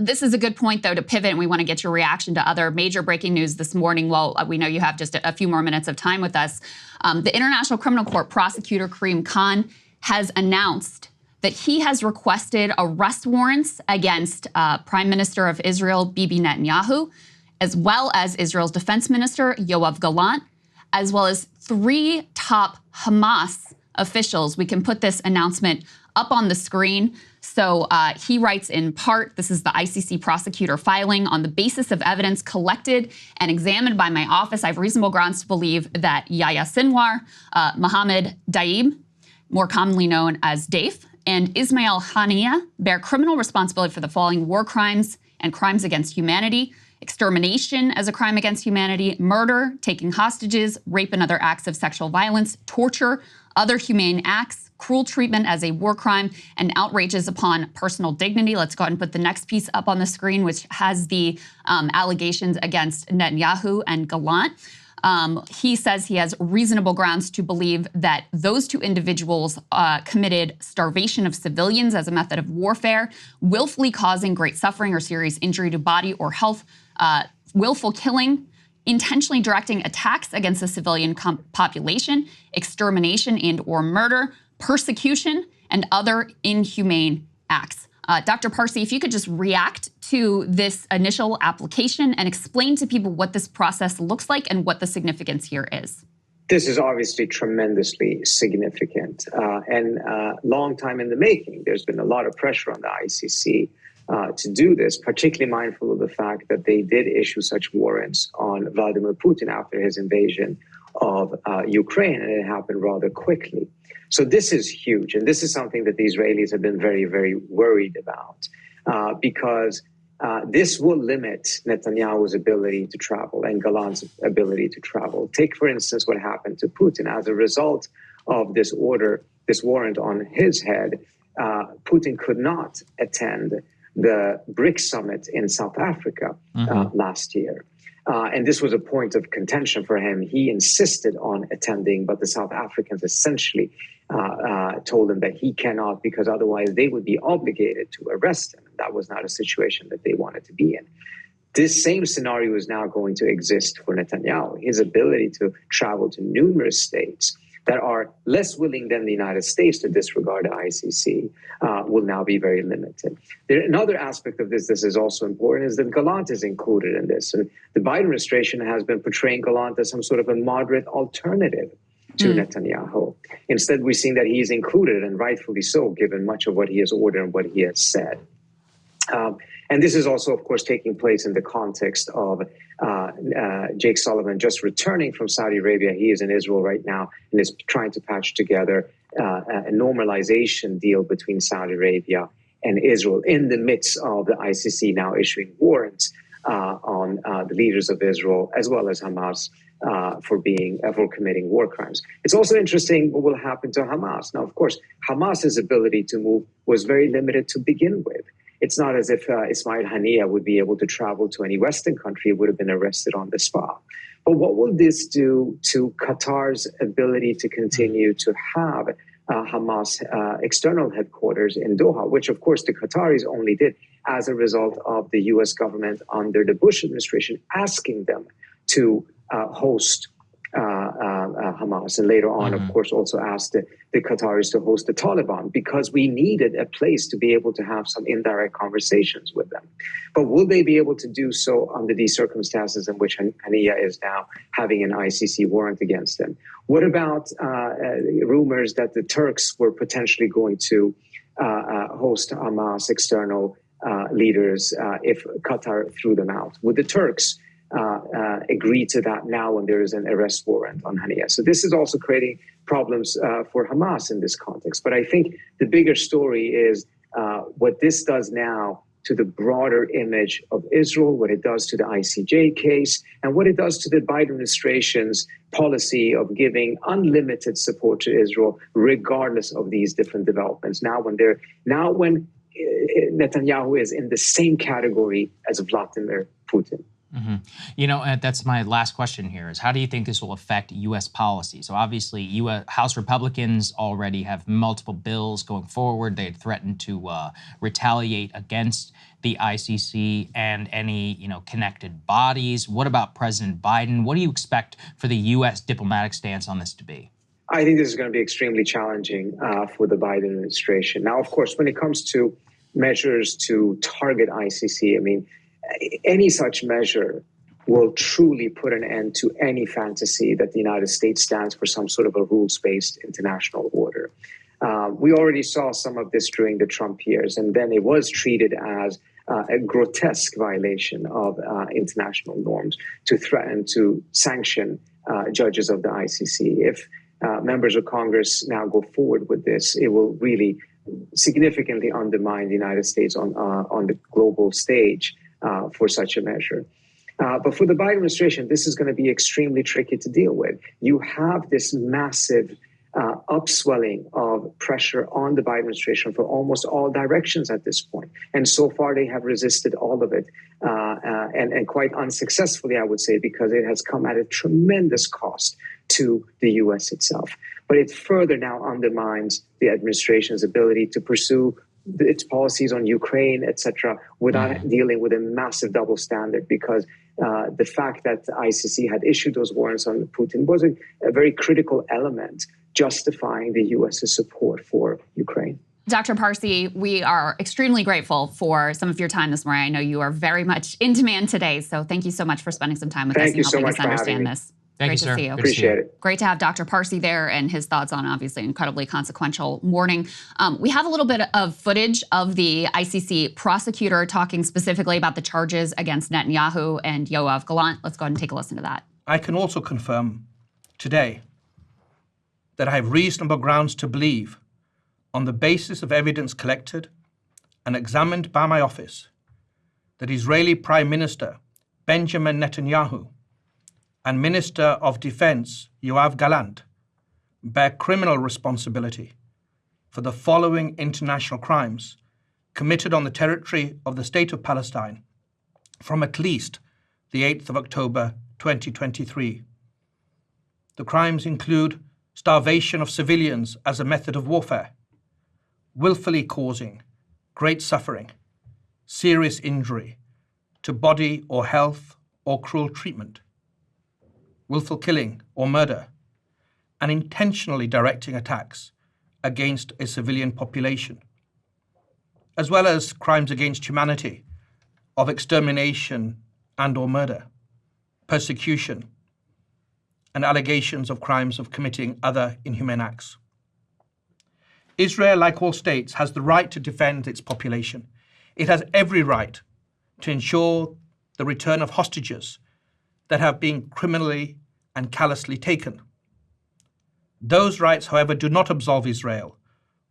This is a good point, though, to pivot, and we want to get your reaction to other major breaking news this morning. While we know you have just a few more minutes of time with us, the International Criminal Court prosecutor Karim Khan has announced that he has requested arrest warrants against Prime Minister of Israel Bibi Netanyahu, as well as Israel's Defense Minister Yoav Gallant, as well as 3 top Hamas officials. We can put this announcement up on the screen. So he writes in part, this is the ICC prosecutor filing, on the basis of evidence collected and examined by my office, I have reasonable grounds to believe that Yahya Sinwar, Mohammed Daib, more commonly known as Daif, and Ismail Haniyeh bear criminal responsibility for the following: war crimes and crimes against humanity, extermination as a crime against humanity, murder, taking hostages, rape and other acts of sexual violence, torture, other humane acts, cruel treatment as a war crime, and outrages upon personal dignity. Let's go ahead and put the next piece up on the screen, which has the allegations against Netanyahu and Gallant. He says he has reasonable grounds to believe that those 2 individuals committed starvation of civilians as a method of warfare, willfully causing great suffering or serious injury to body or health, willful killing, intentionally directing attacks against the civilian population, extermination and or murder, persecution, and other inhumane acts. Dr. Parsi, if you could just react to this initial application and explain to people what this process looks like and what the significance here is. This is obviously tremendously significant and long time in the making. There's been a lot of pressure on the ICC to do this, particularly mindful of the fact that they did issue such warrants on Vladimir Putin after his invasion of Ukraine, and it happened rather quickly. So this is huge, and this is something that the Israelis have been very, very worried about because this will limit Netanyahu's ability to travel and Gallant's ability to travel. Take, for instance, what happened to Putin. As a result of this order, this warrant on his head, Putin could not attend the BRICS summit in South Africa last year. And this was a point of contention for him. He insisted on attending, but the South Africans essentially told him that he cannot because otherwise they would be obligated to arrest him. That was not a situation that they wanted to be in. This same scenario is now going to exist for Netanyahu. His ability to travel to numerous states that are less willing than the United States to disregard the ICC will now be very limited. Another aspect of this is also important, is that Gallant is included in this. And the Biden administration has been portraying Gallant as some sort of a moderate alternative to Netanyahu. Instead, we're seeing that he is included, and rightfully so, given much of what he has ordered and what he has said. And this is also, of course, taking place in the context of Jake Sullivan just returning from Saudi Arabia. He is in Israel right now and is trying to patch together a normalization deal between Saudi Arabia and Israel in the midst of the ICC now issuing warrants on the leaders of Israel as well as Hamas for committing war crimes. It's also interesting what will happen to Hamas. Now, of course, Hamas's ability to move was very limited to begin with. It's not as if Ismail Haniyeh would be able to travel to any Western country. It would have been arrested on the spot. But what will this do to Qatar's ability to continue to have Hamas external headquarters in Doha, which, of course, the Qataris only did as a result of the U.S. government under the Bush administration asking them to host Hamas, and later on, of course, also asked the Qataris to host the Taliban because we needed a place to be able to have some indirect conversations with them. But will they be able to do so under these circumstances in which Haniyeh is now having an ICC warrant against them? What about rumors that the Turks were potentially going to host Hamas external leaders if Qatar threw them out? Would the Turks agree to that now when there is an arrest warrant on Haniyeh? So this is also creating problems for Hamas in this context. But I think the bigger story is what this does now to the broader image of Israel, what it does to the ICJ case, and what it does to the Biden administration's policy of giving unlimited support to Israel, regardless of these different developments. Now when Netanyahu is in the same category as Vladimir Putin. You know, that's my last question here is how do you think this will affect U.S. policy? So obviously, U.S. House Republicans already have multiple bills going forward. They had threatened to retaliate against the ICC and any, connected bodies? What about President Biden? What do you expect for the U.S. diplomatic stance on this to be? I think this is going to be extremely challenging for the Biden administration. Now, of course, when it comes to measures to target ICC, I mean, any such measure will truly put an end to any fantasy that the United States stands for some sort of a rules-based international order. We already saw some of this during the Trump years, and then it was treated as a grotesque violation of international norms to threaten to sanction judges of the ICC. If members of Congress now go forward with this, it will really significantly undermine the United States on the global stage for such a measure. But for the Biden administration, this is going to be extremely tricky to deal with. You have this massive upswelling of pressure on the Biden administration for almost all directions at this point. And so far, they have resisted all of it, and quite unsuccessfully, I would say, because it has come at a tremendous cost to the U.S. itself. But it further now undermines the administration's ability to pursue its policies on Ukraine, et cetera, without dealing with a massive double standard, because the fact that the ICC had issued those warrants on Putin was a very critical element justifying the U.S.'s support for Ukraine. Dr. Parsi, we are extremely grateful for some of your time this morning. I know you are very much in demand today, so thank you so much for spending some time with us and helping us understand this. Thank you, Great sir. to see you. Appreciate it. Great to have Dr. Parsi there and his thoughts on obviously an incredibly consequential morning. We have a little bit of footage of the ICC prosecutor talking specifically about the charges against Netanyahu and Yoav Gallant. Let's go ahead and take a listen to that. I can also confirm today that I have reasonable grounds to believe, on the basis of evidence collected and examined by my office, that Israeli Prime Minister Benjamin Netanyahu and Minister of Defense Yoav Gallant bear criminal responsibility for the following international crimes committed on the territory of the State of Palestine from at least the 8th of October 2023. The crimes include starvation of civilians as a method of warfare, willfully causing great suffering, serious injury to body or health or cruel treatment, willful killing or murder, and intentionally directing attacks against a civilian population, as well as crimes against humanity of extermination and or murder, persecution, and allegations of crimes of committing other inhumane acts. Israel, like all states, has the right to defend its population. It has every right to ensure the return of hostages that have been criminally and callously taken. Those rights, however, do not absolve Israel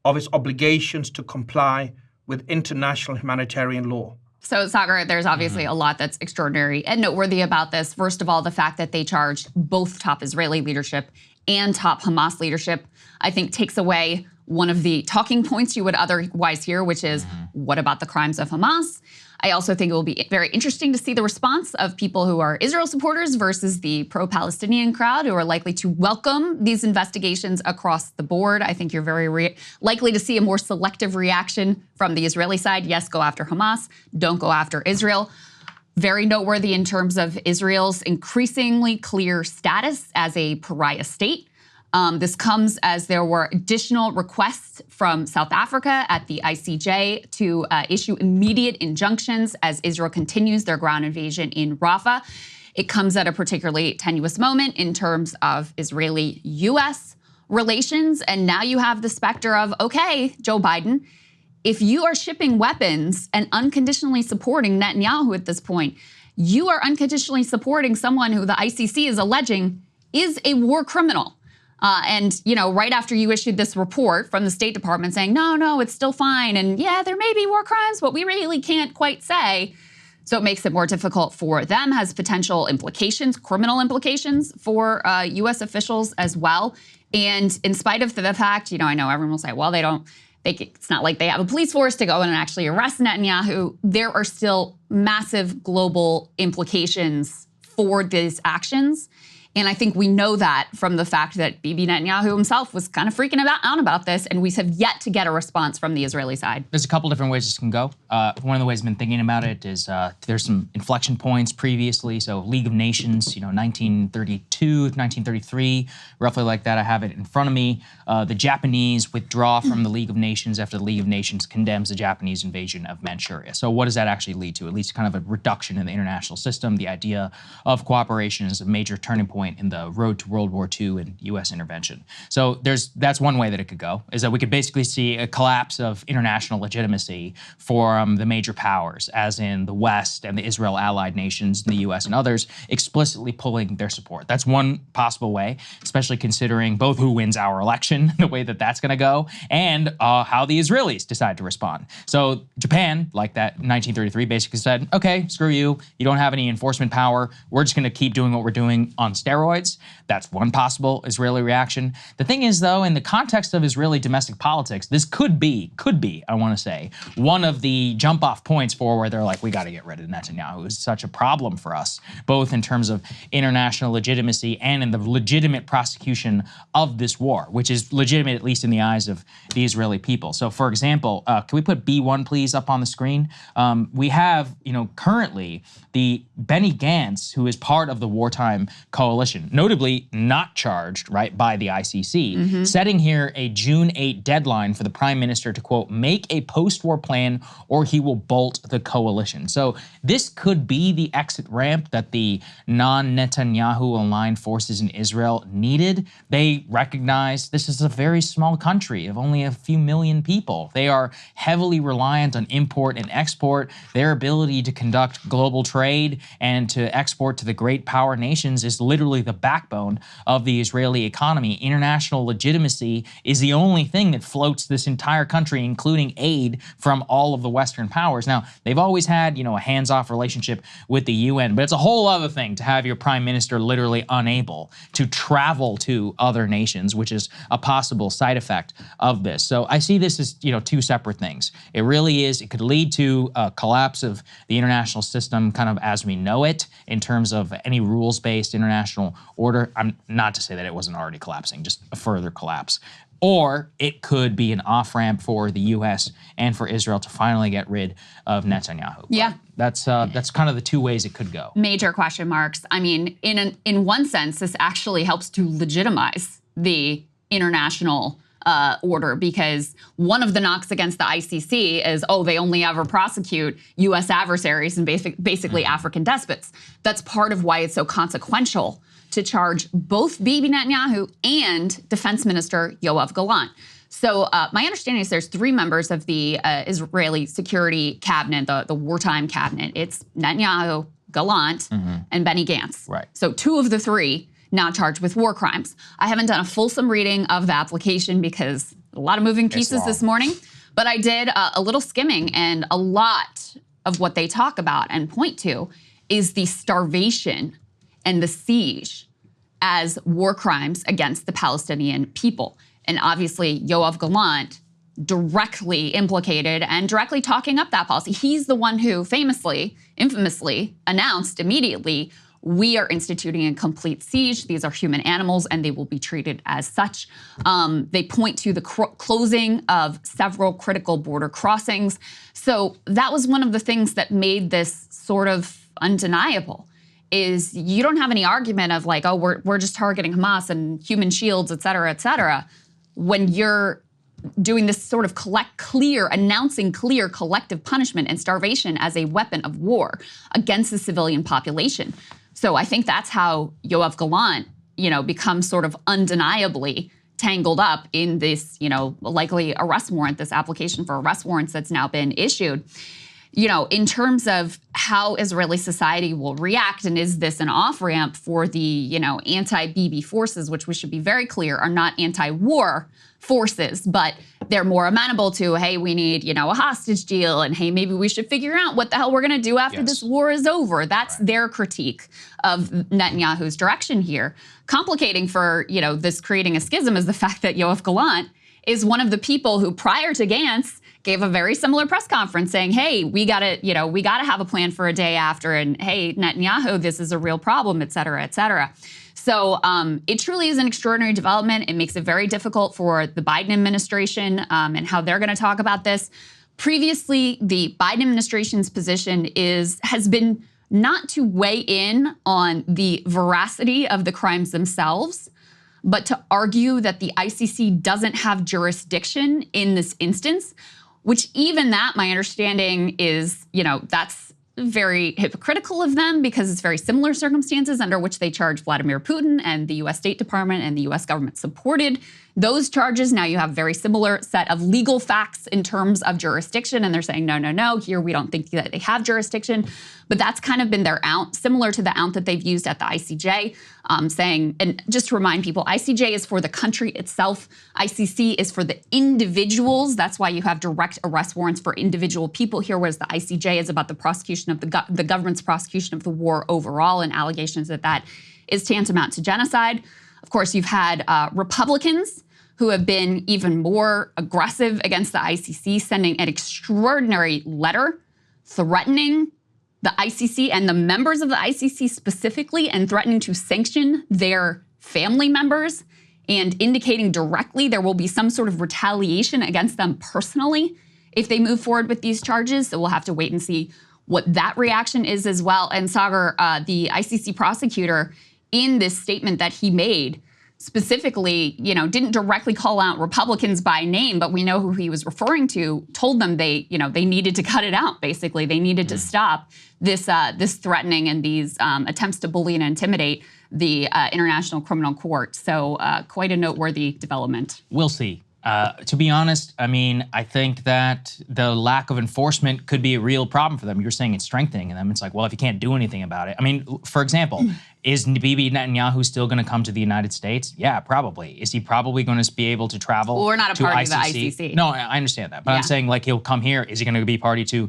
of its obligations to comply with international humanitarian law. So, Saagar, there's obviously a lot that's extraordinary and noteworthy about this. First of all, the fact that they charged both top Israeli leadership and top Hamas leadership, I think, takes away one of the talking points you would otherwise hear, which is, what about the crimes of Hamas? I also think it will be very interesting to see the response of people who are Israel supporters versus the pro-Palestinian crowd who are likely to welcome these investigations across the board. I think you're very likely to see a more selective reaction from the Israeli side. Yes, go after Hamas. Don't go after Israel. Very noteworthy in terms of Israel's increasingly clear status as a pariah state. This comes as there were additional requests from South Africa at the ICJ to issue immediate injunctions as Israel continues their ground invasion in Rafah. It comes at a particularly tenuous moment in terms of Israeli-U.S. relations. And now you have the specter of, okay, Joe Biden, if you are shipping weapons and unconditionally supporting Netanyahu at this point, you are unconditionally supporting someone who the ICC is alleging is a war criminal. And, right after you issued this report from the State Department saying, no, it's still fine. And yeah, there may be war crimes, but we really can't quite say. So it makes it more difficult for them, has potential implications, criminal implications for U.S. officials as well. And in spite of the fact, I know everyone will say, well, it's not like they have a police force to go in and actually arrest Netanyahu. There are still massive global implications for these actions. And I think we know that from the fact that Bibi Netanyahu himself was kind of freaking out about this, and we have yet to get a response from the Israeli side. There's a couple different ways this can go. One of the ways I've been thinking about it is there's some inflection points previously. So League of Nations, 1932, 1933, roughly like that. I have it in front of me. The Japanese withdraw from the League of Nations after the League of Nations condemns the Japanese invasion of Manchuria. So what does that actually lead to? It leads to kind of a reduction in the international system. The idea of cooperation is a major turning point in the road to World War II and U.S. intervention. So that's one way that it could go, is that we could basically see a collapse of international legitimacy for the major powers, as in the West and the Israel allied nations, and the U.S. and others, explicitly pulling their support. That's one possible way, especially considering both who wins our election, the way that that's going to go, and how the Israelis decide to respond. So Japan, like that 1933, basically said, okay, screw you. You don't have any enforcement power. We're just going to keep doing what we're doing on steroids. That's one possible Israeli reaction. The thing is, though, in the context of Israeli domestic politics, this could be, I want to say, one of the jump-off points for where they're like, we got to get rid of Netanyahu. It's such a problem for us, both in terms of international legitimacy and in the legitimate prosecution of this war, which is legitimate, at least in the eyes of the Israeli people. So, for example, can we put B1, please, up on the screen? We have, currently the Benny Gantz, who is part of the wartime coalition, notably not charged, right, by the ICC, setting here a June 8 deadline for the prime minister to, quote, make a post-war plan or he will bolt the coalition. So this could be the exit ramp that the non-Netanyahu aligned forces in Israel needed. They recognize this is a very small country of only a few million people. They are heavily reliant on import and export. Their ability to conduct global trade and to export to the great power nations is literally the backbone of the Israeli economy. International legitimacy is the only thing that floats this entire country, including aid from all of the Western powers. Now, they've always had, a hands-off relationship with the UN, but it's a whole other thing to have your prime minister literally unable to travel to other nations, which is a possible side effect of this. So I see this as, two separate things. It really is, it could lead to a collapse of the international system kind of as we know it in terms of any rules-based international order. I'm not to say that it wasn't already collapsing, just a further collapse. Or it could be an off-ramp for the U.S. and for Israel to finally get rid of Netanyahu. Yeah. But that's kind of the two ways it could go. Major question marks. I mean, in one sense, this actually helps to legitimize the international order, because one of the knocks against the ICC is, they only ever prosecute U.S. adversaries and basically African despots. That's part of why it's so consequential to charge both Bibi Netanyahu and Defense Minister Yoav Gallant. So my understanding is there's 3 members of the Israeli security cabinet, the wartime cabinet. It's Netanyahu, Gallant, and Benny Gantz. Right. So 2 of the 3 now charged with war crimes. I haven't done a fulsome reading of the application because a lot of moving pieces this morning, but I did a little skimming, and a lot of what they talk about and point to is the starvation and the siege as war crimes against the Palestinian people. And obviously, Yoav Gallant directly implicated and directly talking up that policy. He's the one who infamously announced immediately, we are instituting a complete siege. These are human animals, and they will be treated as such. They point to the closing of several critical border crossings. So that was one of the things that made this sort of undeniable, is you don't have any argument of like, we're just targeting Hamas and human shields, et cetera, when you're doing this sort of announcing clear collective punishment and starvation as a weapon of war against the civilian population. So I think that's how Yoav Gallant, becomes sort of undeniably tangled up in this, likely arrest warrant, this application for arrest warrants that's now been issued. In terms of how Israeli society will react, and is this an off-ramp for the, anti-Bibi forces, which we should be very clear are not anti-war forces, but they're more amenable to, hey, we need, a hostage deal, and hey, maybe we should figure out what the hell we're going to do after this war is over. That's their critique of Netanyahu's direction here. Complicating for, this creating a schism is the fact that Yoav Gallant is one of the people who, prior to Gantz, gave a very similar press conference saying, hey, we gotta have a plan for a day after, and hey, Netanyahu, this is a real problem, et cetera, et cetera. So it truly is an extraordinary development. It makes it very difficult for the Biden administration and how they're going to talk about this. Previously, the Biden administration's position has been not to weigh in on the veracity of the crimes themselves, but to argue that the ICC doesn't have jurisdiction in this instance, which even that, my understanding is, that's very hypocritical of them because it's very similar circumstances under which they charged Vladimir Putin, and the U.S. State Department and the U.S. government supported those charges. Now you have a very similar set of legal facts in terms of jurisdiction, and they're saying, no, here we don't think that they have jurisdiction. But that's kind of been their out, similar to the out that they've used at the ICJ, saying, and just to remind people, ICJ is for the country itself. ICC is for the individuals. That's why you have direct arrest warrants for individual people here, whereas the ICJ is about the prosecution of the government's prosecution of the war overall, and allegations that is tantamount to genocide. Of course, you've had Republicans who have been even more aggressive against the ICC, sending an extraordinary letter threatening the ICC and the members of the ICC specifically, and threatening to sanction their family members, and indicating directly there will be some sort of retaliation against them personally if they move forward with these charges. So we'll have to wait and see what that reaction is as well. And Saagar, the ICC prosecutor, in this statement that he made, specifically, didn't directly call out Republicans by name, but we know who he was referring to, told them they needed to cut it out, basically. They needed to stop this threatening and these attempts to bully and intimidate the International Criminal Court. So quite a noteworthy development. We'll see. To be honest, I think that the lack of enforcement could be a real problem for them. You're saying it's strengthening them. It's like, well, if you can't do anything about it. For example, is Bibi Netanyahu still going to come to the United States? Yeah, probably. Is he probably going to be able to travel We're not a to party ICC? to the ICC. No, I understand that. But Yeah. I'm saying, like, he'll come here. Is he going to be party to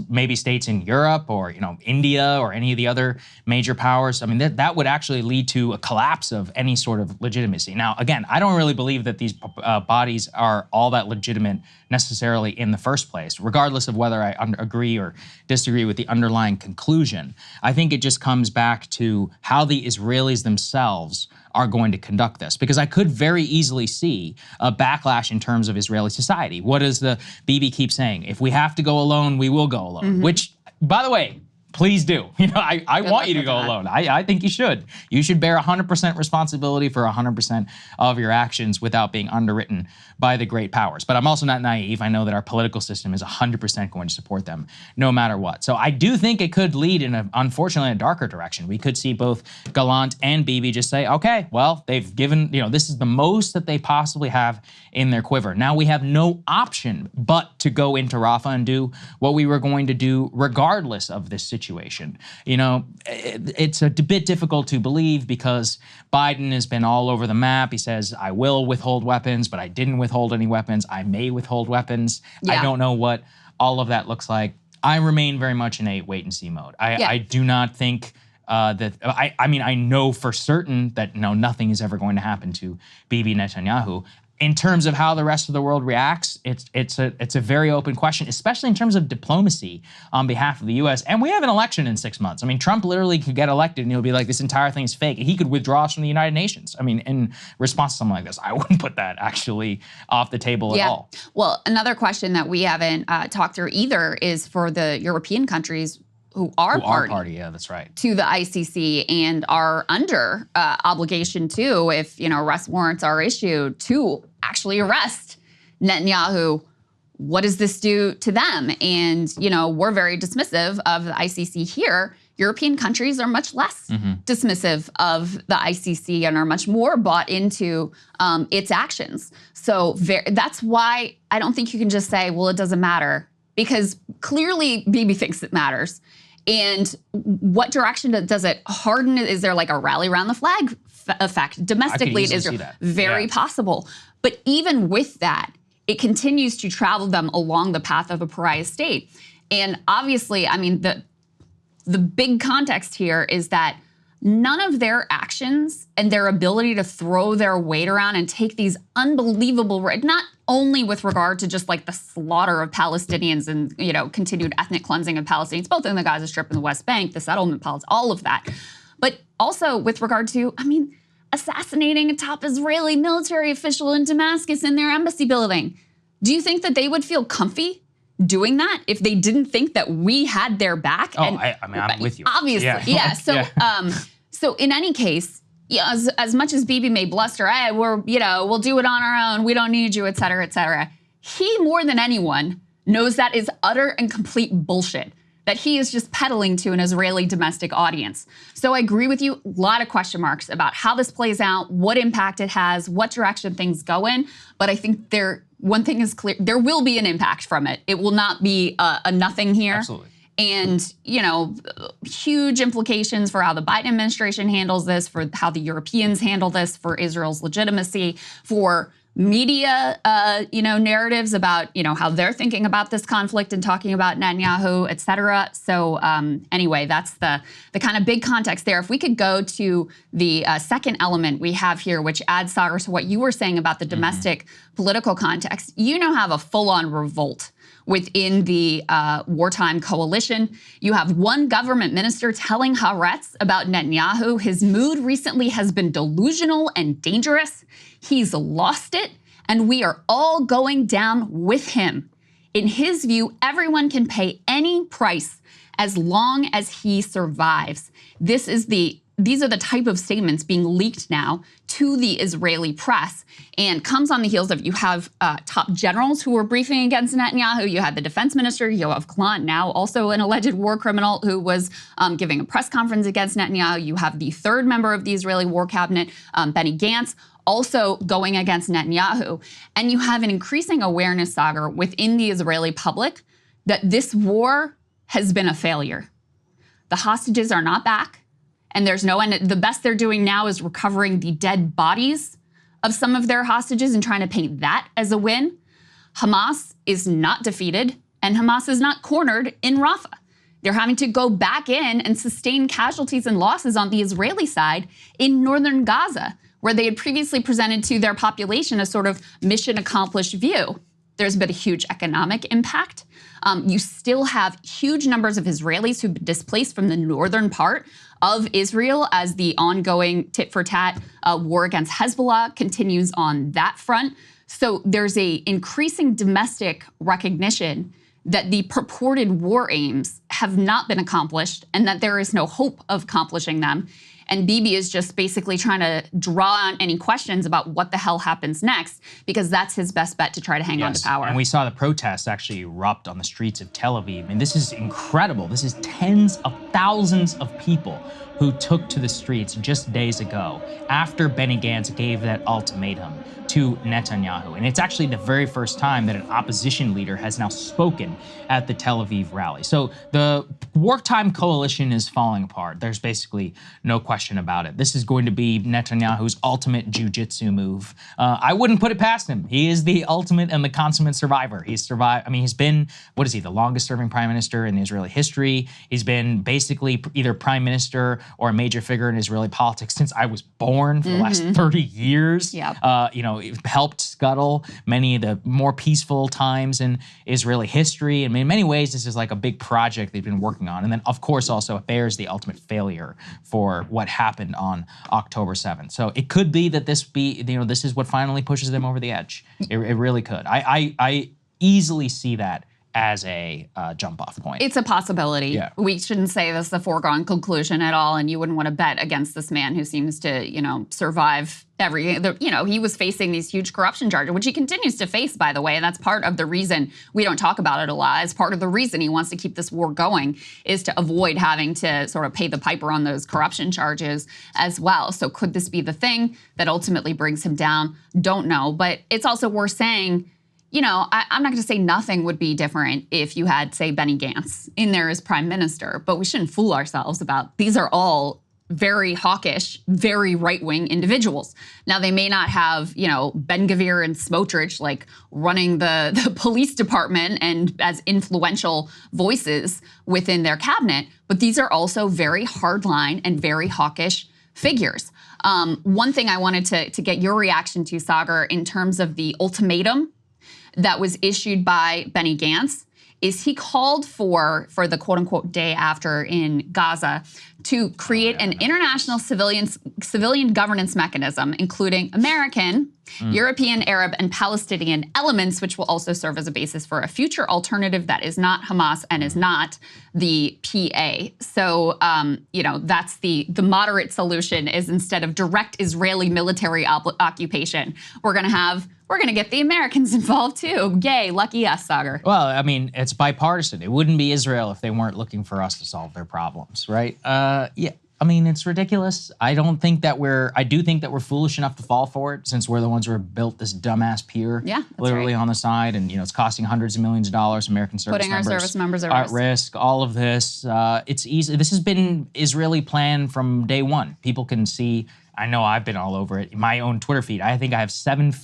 maybe states in Europe or, India or any of the other major powers? That would actually lead to a collapse of any sort of legitimacy. Now, again, I don't really believe that these bodies are all that legitimate necessarily in the first place, regardless of whether I agree or disagree with the underlying conclusion. I think it just comes back to how the Israelis themselves are going to conduct this, because I could very easily see a backlash in terms of Israeli society. What does the Bibi keep saying? If we have to go alone, we will go alone, which, by the way, please do. I want you to go alone. I think you should. You should bear 100% responsibility for 100% of your actions without being underwritten by the great powers. But I'm also not naive. I know that our political system is 100% going to support them no matter what. So I do think it could lead in, unfortunately, a darker direction. We could see both Gallant and Bibi just say, okay, well, they've given, this is the most that they possibly have in their quiver. Now we have no option but to go into Rafah and do what we were going to do regardless of this situation. It's a bit difficult to believe because Biden has been all over the map. He says, I will withhold weapons, but I didn't withhold any weapons. I may withhold weapons. Yeah. I don't know what all of that looks like. I remain very much in a wait and see mode. I do not think I know for certain that nothing is ever going to happen to Bibi Netanyahu. In terms of how the rest of the world reacts, it's a very open question, especially in terms of diplomacy on behalf of the U.S. And we have an election in 6 months. Trump literally could get elected and he'll be like, this entire thing is fake. He could withdraw us from the United Nations. In response to something like this, I wouldn't put that actually off the table at all. Well, another question that we haven't talked through either is for the European countries who are party, yeah, that's right, to the ICC and are under obligation to, if arrest warrants are issued, to actually arrest Netanyahu. What does this do to them? And we're very dismissive of the ICC here. European countries are much less dismissive of the ICC and are much more bought into its actions. So that's why I don't think you can just say, well, it doesn't matter, because clearly Bibi thinks it matters. And what direction does it harden? Is there like a rally around the flag effect domestically in Israel? Very possible. But even with that, it continues to travel them along the path of a pariah state. And obviously, the big context here is that none of their actions and their ability to throw their weight around and take these unbelievable, not only with regard to just like the slaughter of Palestinians and, continued ethnic cleansing of Palestinians, both in the Gaza Strip and the West Bank, the settlement policy, all of that. But also with regard to, assassinating a top Israeli military official in Damascus in their embassy building. Do you think that they would feel comfy doing that if they didn't think that we had their back? Oh, I mean, I'm with you. Obviously, yeah. So, so in any case, yeah, as much as Bibi may bluster, hey, we'll do it on our own. We don't need you, et cetera, et cetera. He, more than anyone, knows that is utter and complete bullshit, that he is just peddling to an Israeli domestic audience. So I agree with you, a lot of question marks about how this plays out, what impact it has, what direction things go in. But I think one thing is clear, there will be an impact from it. It will not be a nothing here. Absolutely. And, huge implications for how the Biden administration handles this, for how the Europeans handle this, for Israel's legitimacy, for media, narratives about, how they're thinking about this conflict and talking about Netanyahu, et cetera. So anyway, that's the kind of big context there. If we could go to the second element we have here, which adds, Saagar, to what you were saying about the domestic political context, have a full-on revolt within the wartime coalition. You have one government minister telling Haaretz about Netanyahu. His mood recently has been delusional and dangerous. He's lost it, and we are all going down with him. In his view, everyone can pay any price as long as he survives. These are the type of statements being leaked now to the Israeli press, and comes on the heels of, you have top generals who were briefing against Netanyahu. You had the defense minister, Gallant, now also an alleged war criminal, who was giving a press conference against Netanyahu. You have the third member of the Israeli war cabinet, Benny Gantz, also going against Netanyahu. And you have an increasing awareness, Saagar, within the Israeli public that this war has been a failure. The hostages are not back. And there's no end. The best they're doing now is recovering the dead bodies of some of their hostages and trying to paint that as a win. Hamas is not defeated, and Hamas is not cornered in Rafah. They're having to go back in and sustain casualties and losses on the Israeli side in northern Gaza, where they had previously presented to their population a sort of mission accomplished view. There's been a huge economic impact. You still have huge numbers of Israelis who've been displaced from the northern part of Israel as the ongoing tit-for-tat war against Hezbollah continues on that front. So there's a increasing domestic recognition that the purported war aims have not been accomplished and that there is no hope of accomplishing them. And Bibi is just basically trying to draw on any questions about what the hell happens next, because that's his best bet to try to hang on to power. And we saw the protests actually erupt on the streets of Tel Aviv. And this is incredible. This is tens of thousands of people who took to the streets just days ago after Benny Gantz gave that ultimatum to Netanyahu. And it's actually the very first time that an opposition leader has now spoken at the Tel Aviv rally. So the wartime coalition is falling apart. There's basically no question about it. This is going to be Netanyahu's ultimate jujitsu move. I wouldn't put it past him. He is the ultimate and the consummate survivor. He's survived. I mean, he's been, what is he, the longest serving prime minister in Israeli history. He's been basically either prime minister or a major figure in Israeli politics since I was born for the last 30 years. Yep. Helped scuttle many of the more peaceful times in Israeli history. And in many ways, this is like a big project they've been working on. And then, of course, also it bears the ultimate failure for what happened on October 7th. So it could be that this is what finally pushes them over the edge. It really could. I easily see that as a jump-off point. It's a possibility. Yeah. We shouldn't say this is a foregone conclusion at all, and you wouldn't want to bet against this man who seems to, survive he was facing these huge corruption charges, which he continues to face, by the way, and that's part of the reason we don't talk about it a lot. It's part of the reason he wants to keep this war going, is to avoid having to sort of pay the piper on those corruption charges as well. So could this be the thing that ultimately brings him down? Don't know. But it's also worth saying, I'm not going to say nothing would be different if you had, say, Benny Gantz in there as prime minister, but we shouldn't fool ourselves about these are all very hawkish, very right-wing individuals. Now, they may not have, Ben-Gvir and Smotrich like running the police department and as influential voices within their cabinet, but these are also very hardline and very hawkish figures. One thing I wanted to get your reaction to, Saagar, in terms of the ultimatum that was issued by Benny Gantz, is he called for the quote-unquote day after in Gaza to create an international civilian governance mechanism, including American, European, Arab, and Palestinian elements, which will also serve as a basis for a future alternative that is not Hamas and is not the PA. So, that's the moderate solution is instead of direct Israeli military occupation, we're going to get the Americans involved too. Yay, lucky us, Saagar. Well, I mean, it's bipartisan. It wouldn't be Israel if they weren't looking for us to solve their problems, right? Yeah. I mean, it's ridiculous. I do think that we're foolish enough to fall for it, since we're the ones who built this dumbass pier, literally on the side, and it's costing hundreds of millions of dollars. American service members at risk. All of this, it's easy. This has been Israeli plan from day one. People can see. I know I've been all over it. My own Twitter feed, I think I have 7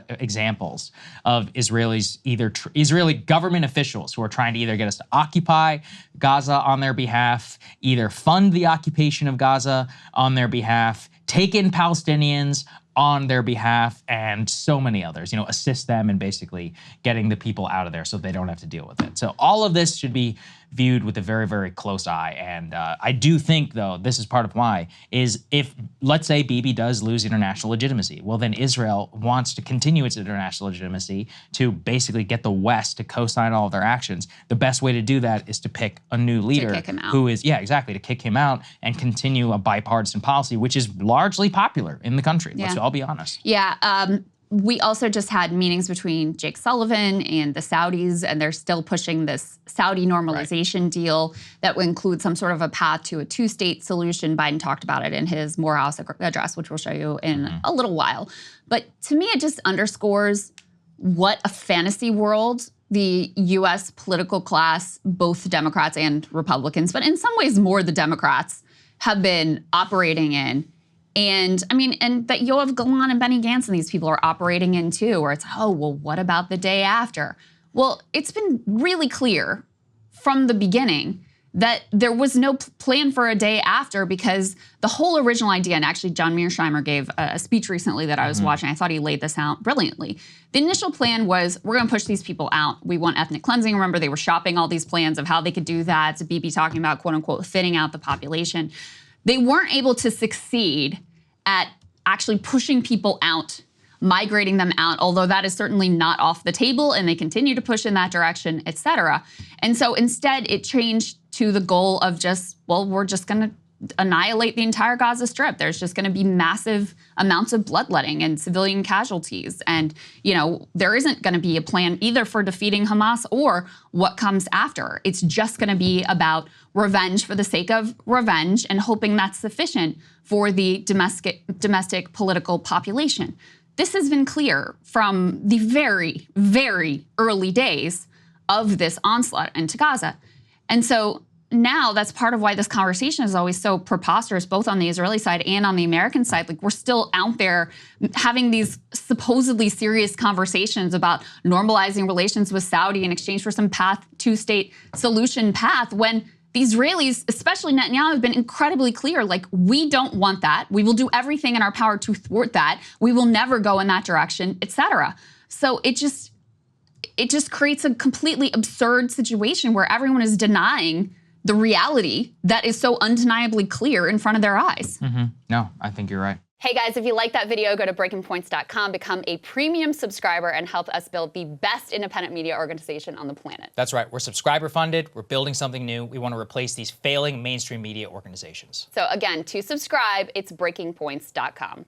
examples of Israelis, Israeli government officials who are trying to either get us to occupy Gaza on their behalf, either fund the occupation of Gaza on their behalf, take in Palestinians on their behalf, and so many others, assist them in basically getting the people out of there so they don't have to deal with it. So all of this should be viewed with a very, very close eye. And I do think, though, this is part of why, is if, let's say, Bibi does lose international legitimacy, well, then Israel wants to continue its international legitimacy to basically get the West to co-sign all of their actions. The best way to do that is to pick a new leader to kick him out. to kick him out and continue a bipartisan policy, which is largely popular in the country. Let's all be honest. Yeah. We also just had meetings between Jake Sullivan and the Saudis, and they're still pushing this Saudi normalization deal that would include some sort of a path to a 2-state solution. Biden talked about it in his Morehouse address, which we'll show you in a little while. But to me, it just underscores what a fantasy world the U.S. political class, both Democrats and Republicans, but in some ways more the Democrats, have been operating in. And that Yoav Gallant and Benny Gantz and these people are operating in too, where it's, what about the day after? Well, it's been really clear from the beginning that there was no plan for a day after, because the whole original idea, and actually John Mearsheimer gave a speech recently that I was watching, I thought he laid this out brilliantly. The initial plan was, we're gonna push these people out. We want ethnic cleansing. Remember, they were shopping all these plans of how they could do that. To Bibi talking about, quote unquote, thinning out the population. They weren't able to succeed at actually pushing people out, migrating them out, although that is certainly not off the table, and they continue to push in that direction, et cetera. And so instead, it changed to the goal of just, we're just gonna annihilate the entire Gaza Strip. There's just gonna be massive amounts of bloodletting and civilian casualties. And, there isn't gonna be a plan either for defeating Hamas or what comes after. It's just gonna be about revenge for the sake of revenge and hoping that's sufficient for the domestic political population. This has been clear from the very, very early days of this onslaught into Gaza. And so now that's part of why this conversation is always so preposterous, both on the Israeli side and on the American side. Like, we're still out there having these supposedly serious conversations about normalizing relations with Saudi in exchange for some path, 2-state solution path, when the Israelis, especially Netanyahu, have been incredibly clear, like, we don't want that. We will do everything in our power to thwart that. We will never go in that direction, et cetera. So it just creates a completely absurd situation where everyone is denying the reality that is so undeniably clear in front of their eyes. No, I think you're right. Hey guys, if you like that video, go to breakingpoints.com, become a premium subscriber, and help us build the best independent media organization on the planet. That's right. We're subscriber funded. We're building something new. We want to replace these failing mainstream media organizations. So again, to subscribe, it's breakingpoints.com.